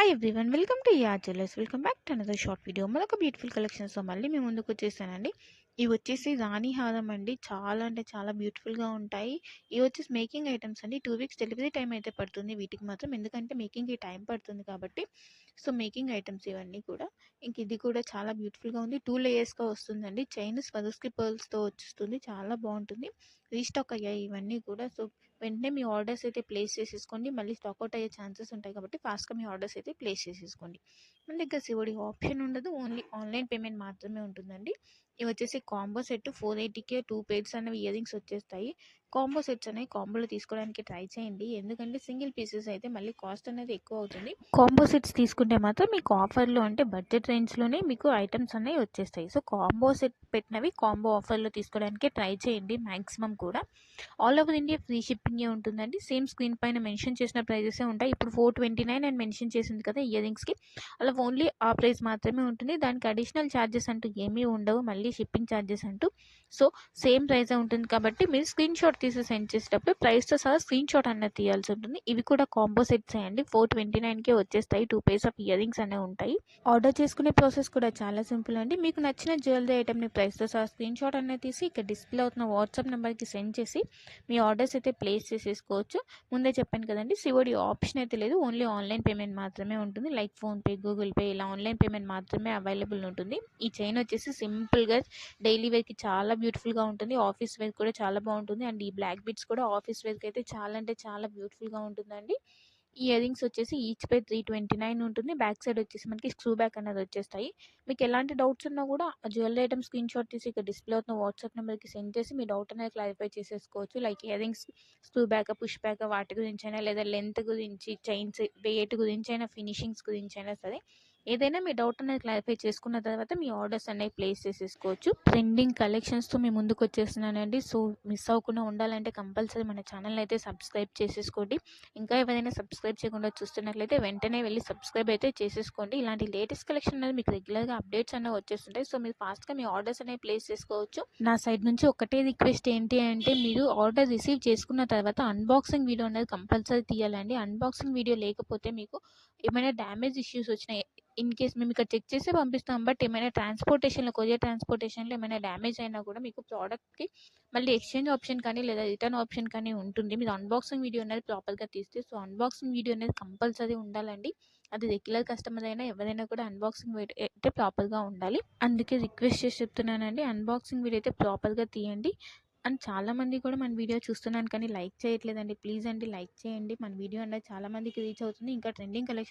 Hi everyone, welcome to yeah jewellers. Welcome back to another short video. మరొక beautiful కలెక్షన్స్తో మళ్ళీ మేము ముందుకు వచ్చేసానండి. ఇవి వచ్చేసి రాణి హారం అండి. చాలా అంటే చాలా బ్యూటిఫుల్గా ఉంటాయి. ఇవి వచ్చేసి మేకింగ్ ఐటమ్స్ అండి. 2 వీక్స్ డెలివరీ టైం అయితే పడుతుంది వీటికి మాత్రం, ఎందుకంటే మేకింగ్కి టైం పడుతుంది కాబట్టి. సో మేకింగ్ ఐటమ్స్ ఇవన్నీ కూడా. ఇంక ఇది కూడా చాలా బ్యూటిఫుల్గా ఉంది. 2 లేయర్స్గా వస్తుందండి. చైన్ స్వదస్కి పర్ల్స్తో వస్తుంది, చాలా బాగుంటుంది. రీస్టాక్ అయ్యాయి ఇవన్నీ కూడా. సో వెంటనే మీ ఆర్డర్స్ అయితే ప్లేస్ చేసేసుకోండి. మళ్ళీ స్టాక్అవుట్ అయ్యే ఛాన్సెస్ ఉంటాయి కాబట్టి ఫాస్ట్గా మీ ఆర్డర్స్ అయితే ప్లేస్ చేసేసుకోండి. మన దగ్గర సిఓడి ఆప్షన్ ఉండదు, ఓన్లీ ఆన్లైన్ పేమెంట్ మాత్రమే ఉంటుందండి. ఇవి వచ్చేసి కాంబో సెట్ 480కే 2 పేర్స్ అనేవి ఇయర్ రింగ్స్ వచ్చేస్తాయి. కాంబో సెట్స్ అనేవి కాంబోలో తీసుకోవడానికి ట్రై చేయండి, ఎందుకంటే సింగిల్ పీసెస్ అయితే మళ్ళీ కాస్ట్ అనేది ఎక్కువ అవుతుంది. కాంబో సెట్స్ తీసుకుంటే మాత్రం మీకు ఆఫర్లో అంటే బడ్జెట్ రేంజ్లోనే మీకు ఐటమ్స్ అనేవి వచ్చేస్తాయి. సో కాంబో సెట్ పెట్టినవి కాంబో ఆఫర్లో తీసుకోవడానికి ట్రై చేయండి మ్యాక్సిమం కూడా. ఆల్ ఓవర్ ఇండియా ఫ్రీ షిప్పింగే ఉంటుందండి. సేమ్ స్క్రీన్ పైన మెన్షన్ చేసిన ప్రైజెసే ఉంటాయి. ఇప్పుడు 429 అని మెన్షన్ చేసింది కదా ఇయర్ రింగ్స్కి, అలా ఓన్లీ ఆ ప్రైస్ మాత్రమే ఉంటుంది. దానికి అడిషనల్ ఛార్జెస్ అంటూ ఏమీ ఉండవు, మళ్ళీ షిప్పింగ్ ఛార్జెస్ అంటూ. సో సేమ్ ప్రైజే ఉంటుంది కాబట్టి మీరు స్క్రీన్ షాట్ తీసి సెండ్ చేసేటప్పుడు ప్రైస్తో సహా స్క్రీన్ షాట్ అన్నది తీయాల్సి ఉంటుంది. ఇవి కూడా కాంబో సెట్స్ అండి. 429కే వచ్చేస్తాయి. 2 పేర్స్ ఆఫ్ ఇయర్ రింగ్స్ అనేవి ఉంటాయి. ఆర్డర్ చేసుకునే ప్రాసెస్ కూడా చాలా సింపుల్ అండి. మీకు నచ్చిన జ్యువెలరీ ఐటమ్ని ప్రైస్తో సహా స్క్రీన్ షాట్ అనేది తీసి ఇక్కడ డిస్ప్లే అవుతున్న వాట్సాప్ నెంబర్కి సెండ్ చేసి మీ ఆర్డర్స్ అయితే ప్లేస్ చేసేసుకోవచ్చు. ముందే చెప్పాను కదండి, సిఓడి ఆప్షన్ అయితే లేదు, ఓన్లీ ఆన్లైన్ పేమెంట్ మాత్రమే ఉంటుంది. లైక్ ఫోన్పే, గూగుల్ పే, ఇలా ఆన్లైన్ పేమెంట్ మాత్రమే అవైలబుల్ ఉంటుంది. ఈ చైన్ వచ్చేసి సింపుల్గా డైలీ వేర్కి చాలా బ్యూటిఫుల్గా ఉంటుంది. ఆఫీస్ వేర్ కూడా చాలా బాగుంటుంది. అండ్ ఈ బ్లాక్ బీడ్స్ కూడా ఆఫీస్ వేర్కి అయితే చాలా అంటే చాలా బ్యూటిఫుల్గా ఉంటుందండి. ఈ ఇయర్ రింగ్స్ వచ్చేసి ఈచ్ పే 329 ఉంటుంది. బ్యాక్ సైడ్ వచ్చేసి మనకి స్క్రూ బ్యాక్ అనేది వచ్చేస్తాయి. మీకు ఎలాంటి డౌట్స్ ఉన్నా కూడా జ్యువెలరీ ఐటమ్ స్క్రీన్ షాట్ తీసి ఇక్కడ డిస్ప్లే అవుతున్న వాట్సాప్ నెంబర్కి సెండ్ చేసి మీ డౌట్ అనేది క్లారిఫై చేసేసుకోవచ్చు. Like ear rings screw back, push back, వాటి గురించి అయినా, లేదా లెంత్ గురించి, చైన్స్ వెయిట్ గురించి అయినా, ఫినిషింగ్స్ గురించి అయినా సరే ఏదైనా మీ డౌట్ అనేది క్లారిఫై చేసుకున్న తర్వాత మీ ఆర్డర్స్ అనేవి ప్లేస్ చేసేసుకోవచ్చు. ట్రెండింగ్ కలెక్షన్స్తో మీ ముందుకు వచ్చేస్తున్నానండి. సో మిస్ అవ్వకుండా ఉండాలంటే కంపల్సరీ మన ఛానల్ అయితే సబ్స్క్రైబ్ చేసేసుకోండి. ఇంకా ఎవరైనా సబ్స్క్రైబ్ చేయకుండా చూస్తున్నట్లయితే వెంటనే వెళ్ళి సబ్స్క్రైబ్ అయితే చేసేసుకోండి. ఇలాంటి లేటెస్ట్ కలెక్షన్ అనేది మీకు రెగ్యులర్గా అప్డేట్స్ అనేవి వచ్చేస్తుంటాయి. సో మీరు ఫాస్ట్గా మీ ఆర్డర్స్ అనేవి ప్లేస్ చేసుకోవచ్చు. నా సైడ్ నుంచి ఒకటే రిక్వెస్ట్ ఏంటి అంటే, మీరు ఆర్డర్ రిసీవ్ చేసుకున్న తర్వాత అన్బాక్సింగ్ వీడియో అనేది కంపల్సరీ తీయాలండి. అన్బాక్సింగ్ వీడియో లేకపోతే మీకు ఏమైనా డ్యామేజ్ ఇష్యూస్ వచ్చినాయి, ఇన్ కేస్ మేము ఇక్కడ చెక్ చేసి పంపిస్తాం, బట్ ఏమైనా ట్రాన్స్పోర్టేషన్లో, కొరియర్ ట్రాన్స్పోర్టేషన్లో ఏమైనా డ్యామేజ్ అయినా కూడా మీకు ప్రోడక్ట్కి మళ్ళీ ఎక్స్చేంజ్ ఆప్షన్ కానీ లేదా రిటర్న్ ఆప్షన్ కానీ ఉంటుంది, మీరు అన్బాక్సింగ్ వీడియో అనేది ప్రాపర్గా తీస్తే. సో అన్బాక్సింగ్ వీడియో అనేది కంపల్సరీ ఉండాలండి. అది రెగ్యులర్ కస్టమర్ అయినా ఎవరైనా కూడా అన్బాక్సింగ్ వీడియో అయితే ప్రాపర్గా ఉండాలి. అందుకే రిక్వెస్ట్ చేసి చెప్తున్నానండి, అన్బాక్సింగ్ వీడియో అయితే ప్రాపర్గా తీయండి. అండ్ చాలామంది కూడా మన వీడియో చూస్తున్నాను కానీ లైక్ చేయట్లేదండి. ప్లీజ్ అండి లైక్ చేయండి, మన వీడియో అనేది చాలామందికి రీచ్ అవుతుంది. ఇంకా ట్రెండింగ్ కలెక్షన్